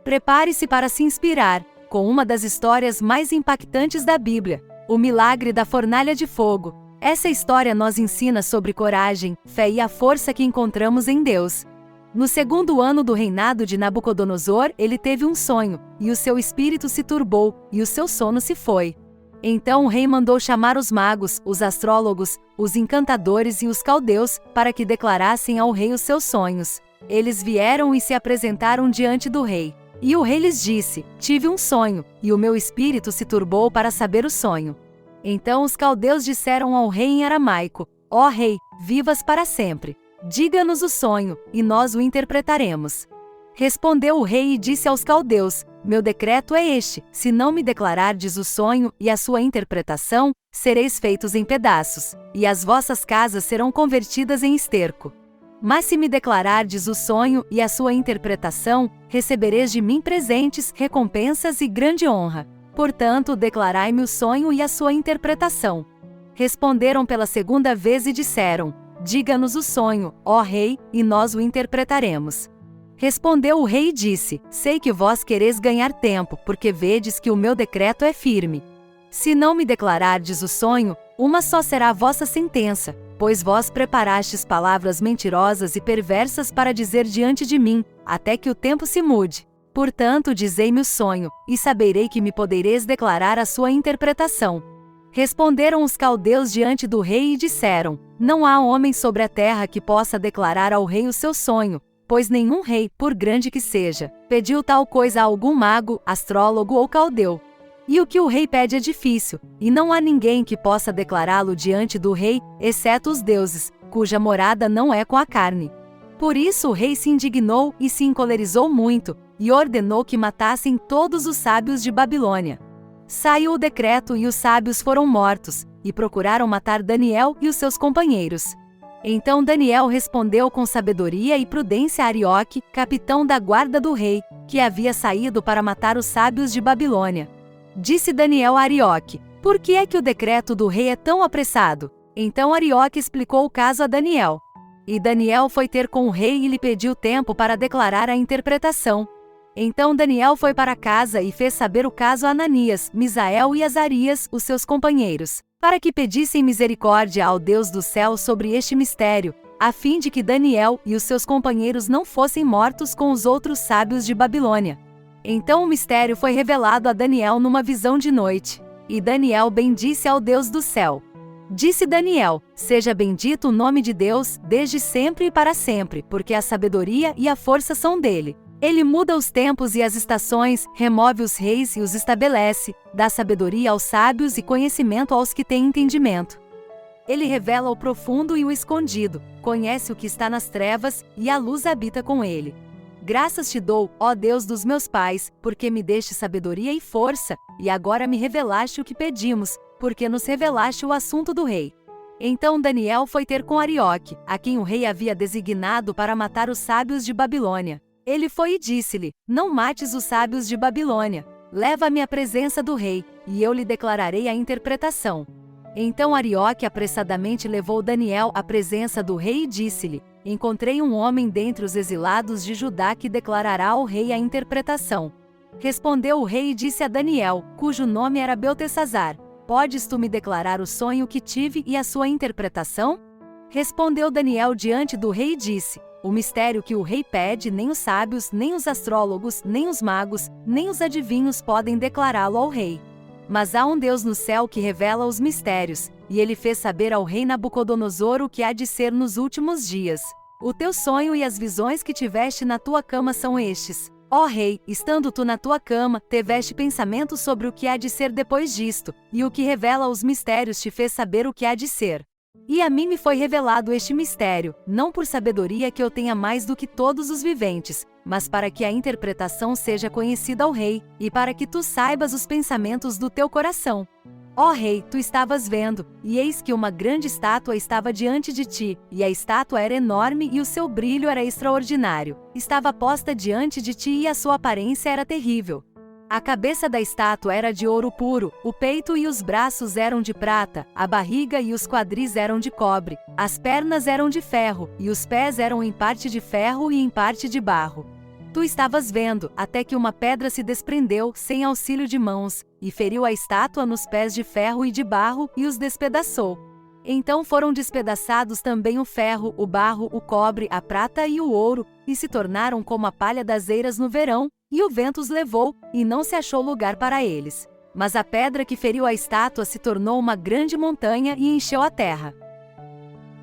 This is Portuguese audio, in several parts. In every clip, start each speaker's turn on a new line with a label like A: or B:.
A: Prepare-se para se inspirar com uma das histórias mais impactantes da Bíblia, o milagre da fornalha de fogo. Essa história nos ensina sobre coragem, fé e a força que encontramos em Deus. No segundo ano do reinado de Nabucodonosor, ele teve um sonho, e o seu espírito se turbou, e o seu sono se foi. Então o rei mandou chamar os magos, os astrólogos, os encantadores e os caldeus, para que declarassem ao rei os seus sonhos. Eles vieram e se apresentaram diante do rei. E o rei lhes disse: tive um sonho, e o meu espírito se turbou para saber o sonho. Então os caldeus disseram ao rei em aramaico: ó rei, vivas para sempre. Diga-nos o sonho, e nós o interpretaremos. Respondeu o rei e disse aos caldeus: meu decreto é este: se não me declarardes o sonho e a sua interpretação, sereis feitos em pedaços, e as vossas casas serão convertidas em esterco. Mas se me declarardes o sonho e a sua interpretação, recebereis de mim presentes, recompensas e grande honra. Portanto, declarai-me o sonho e a sua interpretação. Responderam pela segunda vez e disseram: diga-nos o sonho, ó rei, e nós o interpretaremos. Respondeu o rei e disse: sei que vós quereis ganhar tempo, porque vedes que o meu decreto é firme. Se não me declarardes o sonho, uma só será a vossa sentença, pois vós preparastes palavras mentirosas e perversas para dizer diante de mim, até que o tempo se mude. Portanto, dizei-me o sonho, e saberei que me podereis declarar a sua interpretação. Respponderam os caldeus diante do rei e disseram: não há homem sobre a terra que possa declarar ao rei o seu sonho, pois nenhum rei, por grande que seja, pediu tal coisa a algum mago, astrólogo ou caldeu. E o que o rei pede é difícil, e não há ninguém que possa declará-lo diante do rei, exceto os deuses, cuja morada não é com a carne. Por isso o rei se indignou e se encolerizou muito, e ordenou que matassem todos os sábios de Babilônia. Saiu o decreto e os sábios foram mortos, e procuraram matar Daniel e os seus companheiros. Então Daniel respondeu com sabedoria e prudência a Arioque, capitão da guarda do rei, que havia saído para matar os sábios de Babilônia. Disse Daniel a Arioque: por que é que o decreto do rei é tão apressado? Então Arioque explicou o caso a Daniel. E Daniel foi ter com o rei e lhe pediu tempo para declarar a interpretação. Então Daniel foi para casa e fez saber o caso a Ananias, Misael e Azarias, os seus companheiros, para que pedissem misericórdia ao Deus do céu sobre este mistério, a fim de que Daniel e os seus companheiros não fossem mortos com os outros sábios de Babilônia. Então o mistério foi revelado a Daniel numa visão de noite. E Daniel bendisse ao Deus do céu. Disse Daniel: seja bendito o nome de Deus, desde sempre e para sempre, porque a sabedoria e a força são dele. Ele muda os tempos e as estações, remove os reis e os estabelece, dá sabedoria aos sábios e conhecimento aos que têm entendimento. Ele revela o profundo e o escondido, conhece o que está nas trevas, e a luz habita com ele. Graças te dou, ó Deus dos meus pais, porque me deste sabedoria e força, e agora me revelaste o que pedimos, porque nos revelaste o assunto do rei. Então Daniel foi ter com Arioque, a quem o rei havia designado para matar os sábios de Babilônia. Ele foi e disse-lhe: não mates os sábios de Babilônia, leva-me à presença do rei, e eu lhe declararei a interpretação. Então Arioque apressadamente levou Daniel à presença do rei e disse-lhe: encontrei um homem dentre os exilados de Judá que declarará ao rei a interpretação. Respondeu o rei e disse a Daniel, cujo nome era Beltesazar: podes tu me declarar o sonho que tive e a sua interpretação? Respondeu Daniel diante do rei e disse: o mistério que o rei pede, nem os sábios, nem os astrólogos, nem os magos, nem os adivinhos podem declará-lo ao rei. Mas há um Deus no céu que revela os mistérios, e ele fez saber ao rei Nabucodonosor o que há de ser nos últimos dias. O teu sonho e as visões que tiveste na tua cama são estes. Ó rei, estando tu na tua cama, tiveste pensamento sobre o que há de ser depois disto, e o que revela os mistérios te fez saber o que há de ser. E a mim me foi revelado este mistério, não por sabedoria que eu tenha mais do que todos os viventes, mas para que a interpretação seja conhecida ao rei, e para que tu saibas os pensamentos do teu coração. Ó rei, tu estavas vendo, e eis que uma grande estátua estava diante de ti, e a estátua era enorme e o seu brilho era extraordinário. Estava posta diante de ti e a sua aparência era terrível. A cabeça da estátua era de ouro puro, o peito e os braços eram de prata, a barriga e os quadris eram de cobre, as pernas eram de ferro, e os pés eram em parte de ferro e em parte de barro. Tu estavas vendo, até que uma pedra se desprendeu, sem auxílio de mãos, e feriu a estátua nos pés de ferro e de barro, e os despedaçou. Então foram despedaçados também o ferro, o barro, o cobre, a prata e o ouro, e se tornaram como a palha das eiras no verão, e o vento os levou, e não se achou lugar para eles. Mas a pedra que feriu a estátua se tornou uma grande montanha e encheu a terra.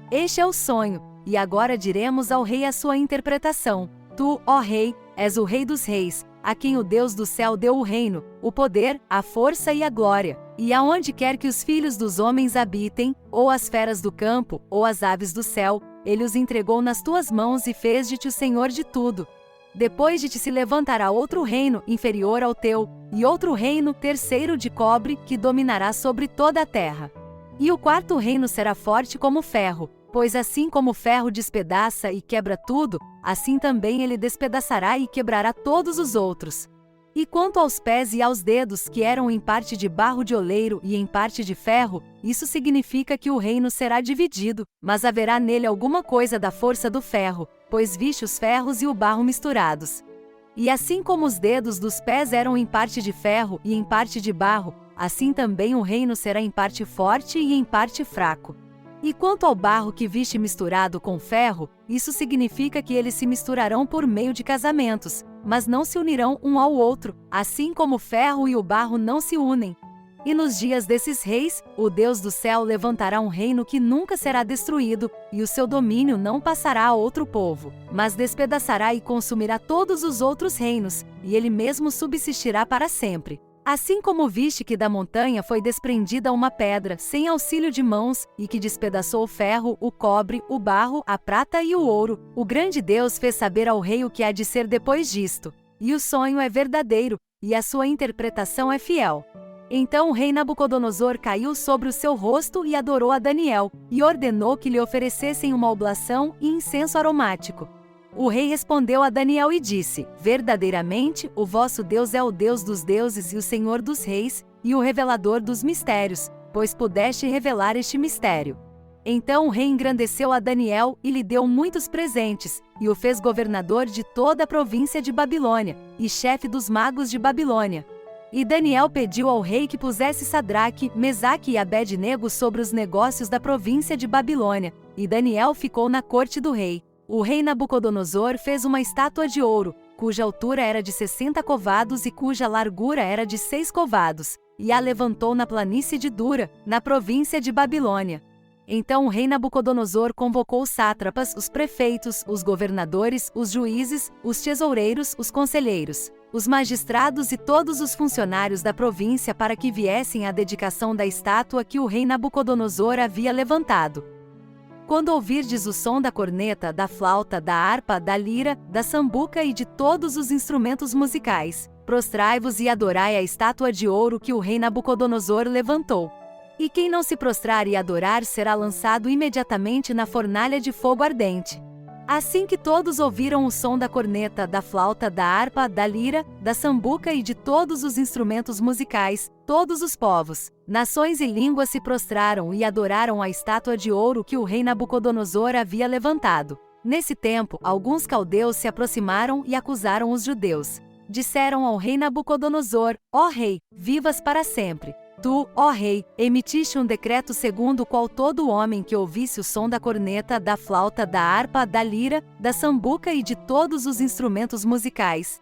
A: Este é o sonho, e agora diremos ao rei a sua interpretação. Tu, ó rei, és o rei dos reis, a quem o Deus do céu deu o reino, o poder, a força e a glória. E aonde quer que os filhos dos homens habitem, ou as feras do campo, ou as aves do céu, ele os entregou nas tuas mãos e fez de ti o senhor de tudo. Depois de ti se levantará outro reino inferior ao teu, e outro reino terceiro de cobre, que dominará sobre toda a terra. E o quarto reino será forte como ferro, pois assim como o ferro despedaça e quebra tudo, assim também ele despedaçará e quebrará todos os outros. E quanto aos pés e aos dedos, que eram em parte de barro de oleiro e em parte de ferro, isso significa que o reino será dividido, mas haverá nele alguma coisa da força do ferro, pois viste os ferros e o barro misturados. E assim como os dedos dos pés eram em parte de ferro e em parte de barro, assim também o reino será em parte forte e em parte fraco. E quanto ao barro que viste misturado com ferro, isso significa que eles se misturarão por meio de casamentos, mas não se unirão um ao outro, assim como o ferro e o barro não se unem. E nos dias desses reis, o Deus do céu levantará um reino que nunca será destruído, e o seu domínio não passará a outro povo, mas despedaçará e consumirá todos os outros reinos, e ele mesmo subsistirá para sempre. Assim como viste que da montanha foi desprendida uma pedra, sem auxílio de mãos, e que despedaçou o ferro, o cobre, o barro, a prata e o ouro, o grande Deus fez saber ao rei o que há de ser depois disto. E o sonho é verdadeiro, e a sua interpretação é fiel. Então o rei Nabucodonosor caiu sobre o seu rosto e adorou a Daniel, e ordenou que lhe oferecessem uma oblação e incenso aromático. O rei respondeu a Daniel e disse: verdadeiramente, o vosso Deus é o Deus dos deuses e o Senhor dos reis, e o revelador dos mistérios, pois pudeste revelar este mistério. Então o rei engrandeceu a Daniel e lhe deu muitos presentes, e o fez governador de toda a província de Babilônia, e chefe dos magos de Babilônia. E Daniel pediu ao rei que pusesse Sadraque, Mesaque e Abed-nego sobre os negócios da província de Babilônia, e Daniel ficou na corte do rei. O rei Nabucodonosor fez uma estátua de ouro, cuja altura era de 60 covados e cuja largura era de 6 covados, e a levantou na planície de Dura, na província de Babilônia. Então o rei Nabucodonosor convocou os sátrapas, os prefeitos, os governadores, os juízes, os tesoureiros, os conselheiros, os magistrados e todos os funcionários da província para que viessem à dedicação da estátua que o rei Nabucodonosor havia levantado. Quando ouvirdes o som da corneta, da flauta, da harpa, da lira, da sambuca e de todos os instrumentos musicais, prostrai-vos e adorai a estátua de ouro que o rei Nabucodonosor levantou. E quem não se prostrar e adorar será lançado imediatamente na fornalha de fogo ardente. Assim que todos ouviram o som da corneta, da flauta, da harpa, da lira, da sambuca e de todos os instrumentos musicais, todos os povos, nações e línguas se prostraram e adoraram a estátua de ouro que o rei Nabucodonosor havia levantado. Nesse tempo, alguns caldeus se aproximaram e acusaram os judeus. Disseram ao rei Nabucodonosor: ó rei, vivas para sempre. Tu, ó rei, emitiste um decreto segundo o qual todo homem que ouvisse o som da corneta, da flauta, da harpa, da lira, da sambuca e de todos os instrumentos musicais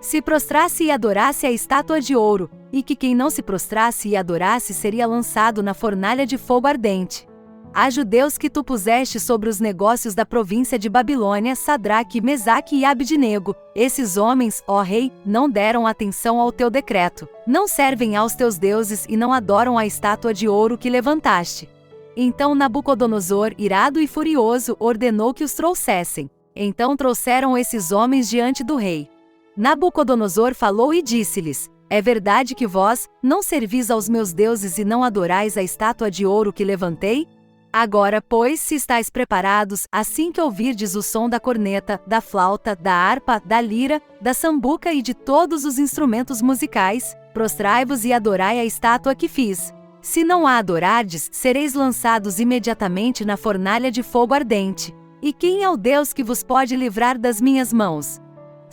A: se prostrasse e adorasse a estátua de ouro, e que quem não se prostrasse e adorasse seria lançado na fornalha de fogo ardente. Há judeus que tu puseste sobre os negócios da província de Babilônia, Sadraque, Mesaque e Abed-nego. Esses homens, ó rei, não deram atenção ao teu decreto, não servem aos teus deuses e não adoram a estátua de ouro que levantaste. Então Nabucodonosor, irado e furioso, ordenou que os trouxessem. Então trouxeram esses homens diante do rei. Nabucodonosor falou e disse-lhes: é verdade que vós não servis aos meus deuses e não adorais a estátua de ouro que levantei? Agora, pois, se estáis preparados, assim que ouvirdes o som da corneta, da flauta, da harpa, da lira, da sambuca e de todos os instrumentos musicais, prostrai-vos e adorai a estátua que fiz. Se não a adorardes, sereis lançados imediatamente na fornalha de fogo ardente. E quem é o Deus que vos pode livrar das minhas mãos?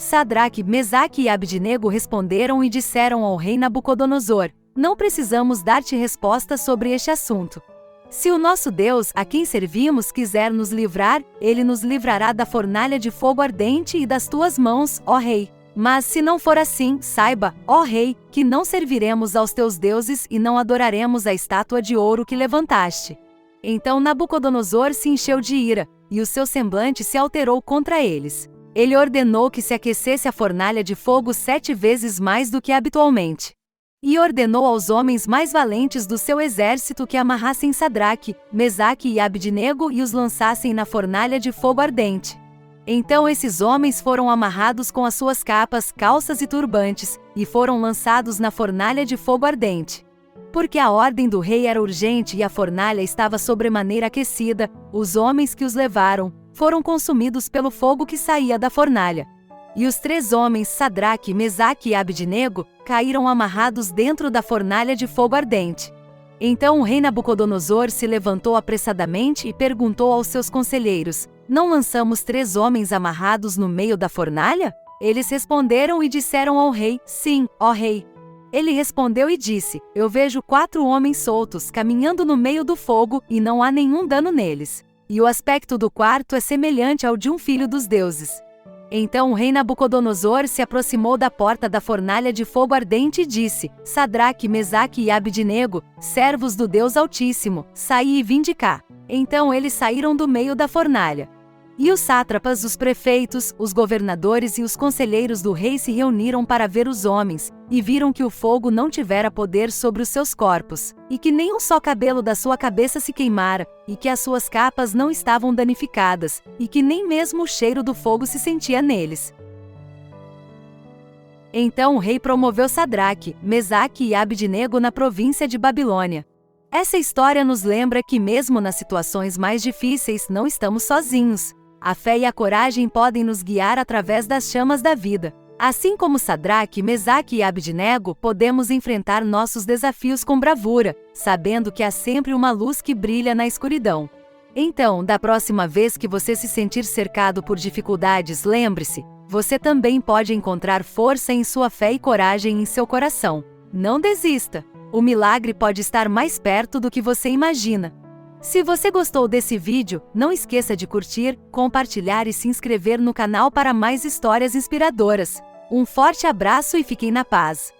A: Sadraque, Mesaque e Abdenego responderam e disseram ao rei Nabucodonosor: não precisamos dar-te resposta sobre este assunto. Se o nosso Deus, a quem servimos, quiser nos livrar, ele nos livrará da fornalha de fogo ardente e das tuas mãos, ó rei. Mas se não for assim, saiba, ó rei, que não serviremos aos teus deuses e não adoraremos a estátua de ouro que levantaste. Então Nabucodonosor se encheu de ira, e o seu semblante se alterou contra eles. Ele ordenou que se aquecesse a fornalha de fogo 7 vezes mais do que habitualmente. E ordenou aos homens mais valentes do seu exército que amarrassem Sadraque, Mesaque e Abdenego e os lançassem na fornalha de fogo ardente. Então esses homens foram amarrados com as suas capas, calças e turbantes, e foram lançados na fornalha de fogo ardente. Porque a ordem do rei era urgente e a fornalha estava sobremaneira aquecida, os homens que os levaram foram consumidos pelo fogo que saía da fornalha. E os 3 homens, Sadraque, Mesaque e Abdenego, caíram amarrados dentro da fornalha de fogo ardente. Então o rei Nabucodonosor se levantou apressadamente e perguntou aos seus conselheiros: não lançamos 3 homens amarrados no meio da fornalha? Eles responderam e disseram ao rei: sim, ó rei. Ele respondeu e disse: eu vejo 4 homens soltos caminhando no meio do fogo e não há nenhum dano neles. E o aspecto do quarto é semelhante ao de um filho dos deuses. Então o rei Nabucodonosor se aproximou da porta da fornalha de fogo ardente e disse: Sadraque, Mesaque e Abdenego, servos do Deus Altíssimo, saí e vinde cá. Então eles saíram do meio da fornalha. E os sátrapas, os prefeitos, os governadores e os conselheiros do rei se reuniram para ver os homens, e viram que o fogo não tivera poder sobre os seus corpos, e que nem um só cabelo da sua cabeça se queimara, e que as suas capas não estavam danificadas, e que nem mesmo o cheiro do fogo se sentia neles. Então o rei promoveu Sadraque, Mesaque e Abdenego na província de Babilônia. Essa história nos lembra que mesmo nas situações mais difíceis não estamos sozinhos. A fé e a coragem podem nos guiar através das chamas da vida. Assim como Sadraque, Mesaque e Abdenego, podemos enfrentar nossos desafios com bravura, sabendo que há sempre uma luz que brilha na escuridão. Então, da próxima vez que você se sentir cercado por dificuldades, lembre-se, você também pode encontrar força em sua fé e coragem em seu coração. Não desista! O milagre pode estar mais perto do que você imagina. Se você gostou desse vídeo, não esqueça de curtir, compartilhar e se inscrever no canal para mais histórias inspiradoras. Um forte abraço e fiquem na paz!